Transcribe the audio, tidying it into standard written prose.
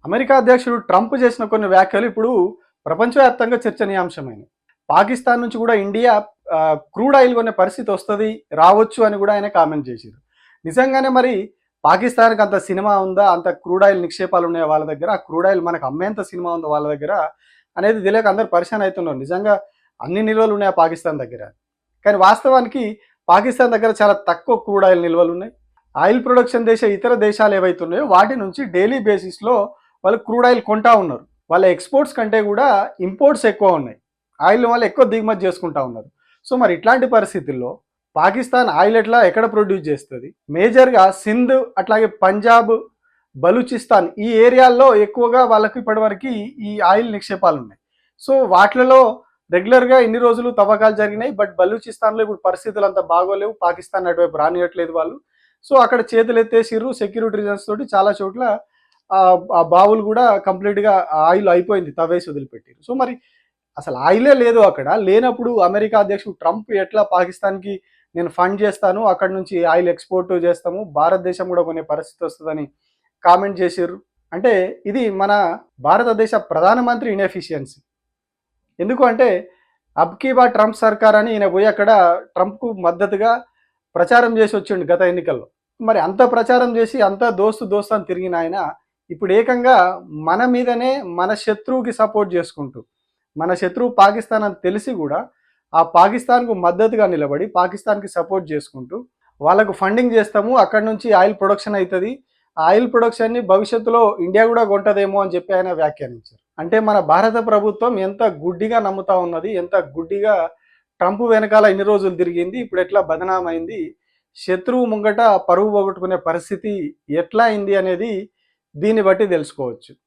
America అధ్యక్షుడు Trump చేసిన కొన్ని వ్యాఖ్యలు ఇప్పుడు ప్రపంచవ్యాప్తంగా చర్చనీయాంశమైనవి. పాకిస్తాన్ నుంచి కూడా ఇండియా క్రూడ్ ఆయిల్ కొనే పరిస్థితి వస్తది, రావచ్చు అని కూడా ఆయన కామెంట్ చేసిర్రు. నిజంగానే మరి పాకిస్తాన్‌కి అంత సినిమా ఉందా? అంత క్రూడ్ ఆయిల్ నిక్షేపాలు ఉన్నాయా వాళ్ళ దగ్గర? ఆ క్రూడ్ ఆయిల్ మనకు అమ్మేంత సినిమా ఉందా వాళ్ళ దగ్గర? అనేది తెలియక అందరూ పరేషాన్ అయితున్నారు. నిజంగా అన్ని నిల్వలు ఉన్నాయా పాకిస్తాన్ దగ్గర? కానీ వాస్తవానికి పాకిస్తాన్ దగ్గర చాలా తక్కువ క్రూడ్ ఆయిల్ నిల్వలున్నాయి. ఆయిల్ ప్రొడక్షన్ ఇతర దేశాలు ఏవైతే ఉన్నాయో వాటి నుంచి డైలీ బేసిస్‌లో వాళ్ళు క్రూడ్ ఆయిల్ కొంటా ఉన్నారు. వాళ్ళ ఎక్స్‌పోర్ట్స్ కంటే కూడా ఇంపోర్ట్స్ ఎక్కువ ఉన్నాయి. ఆయిల్ వాళ్ళు ఎక్కువ దిగుమతి చేసుకుంటా ఉన్నారు. సో మరి ఇట్లాంటి పరిస్థితుల్లో పాకిస్తాన్ ఆయిల్ ఎక్కడ ప్రొడ్యూస్ చేస్తది? మేజర్‌గా సింధ్, అట్లాగే పంజాబ్, బలూచిస్తాన్ ఈ ఏరియాల్లో ఎక్కువగా వాళ్ళకి ఇప్పటివరకి ఈ ఆయిల్ నిక్షేపాలున్నాయి. సో వాటిలలో రెగ్యులర్‌గా ఇన్ని రోజులు తవ్వకాలు జరిగినాయి. బట్ బలూచిస్తాన్‌లో ఇప్పుడు పరిస్థితులు అంత బాగోలేవు. పాకిస్తాన్ అటువైపు రానియట్లేదు వాళ్ళు. సో అక్కడ చేతులెత్తేసిర్రు. సెక్యూరిటీ రీజన్స్ తోటి చాలా చోట్ల ఆ బావులు కూడా కంప్లీట్‌గా ఆయిల్ అయిపోయింది. తవ్వేసి వదిలిపెట్టిర్రు. సో మరి అసలు ఆయిలే లేదు అక్కడ. లేనప్పుడు అమెరికా అధ్యక్షుడు ట్రంప్ ఎట్లా పాకిస్తాన్‌కి నేను ఫండ్ చేస్తాను, అక్కడి నుంచి ఆయిల్ ఎక్స్‌పోర్ట్ చేస్తాము, భారతదేశం కూడా కొనే పరిస్థితి వస్తదని కామెంట్ చేసిర్రు. అంటే ఇది మన భారతదేశ ప్రధానమంత్రి ఇన్ఎఫిషియన్సీ. ఎందుకు అంటే అబ్ కీ బార్ ట్రంప్ సర్కార్ అని ఈయన పోయి అక్కడ ట్రంప్‌కు మద్దతుగా ప్రచారం చేసి వచ్చిండు గత ఎన్నికల్లో. మరి అంత ప్రచారం చేసి అంతా దోస్తు దోస్తు అని తిరిగిన ఆయన ఇప్పుడు ఏకంగా మన మీదనే మన శత్రువుకి సపోర్ట్ చేసుకుంటూ, మన శత్రువు పాకిస్తాన్ అని తెలిసి కూడా ఆ పాకిస్తాన్‌కు మద్దతుగా నిలబడి పాకిస్తాన్‌కి సపోర్ట్ చేసుకుంటూ వాళ్ళకు ఫండింగ్ చేస్తాము, అక్కడి నుంచి ఆయిల్ ప్రొడక్షన్ అవుతుంది, ఆ ఆయిల్ ప్రొడక్షన్ని భవిష్యత్తులో ఇండియా కూడా కొంటదేమో అని చెప్పి ఆయన వ్యాఖ్యానించారు. అంటే మన భారత ప్రభుత్వం ఎంత గుడ్డిగా నమ్ముతా ఉన్నది, ఎంత గుడ్డిగా ట్రంప్ వెనకాల ఇన్ని రోజులు తిరిగింది, ఇప్పుడు ఎట్లా బదనామైంది, శత్రువు ముంగట పరువు పోగొట్టుకునే పరిస్థితి ఎట్లా అయింది అనేది దీన్ని బట్టి తెలుసుకోవచ్చు.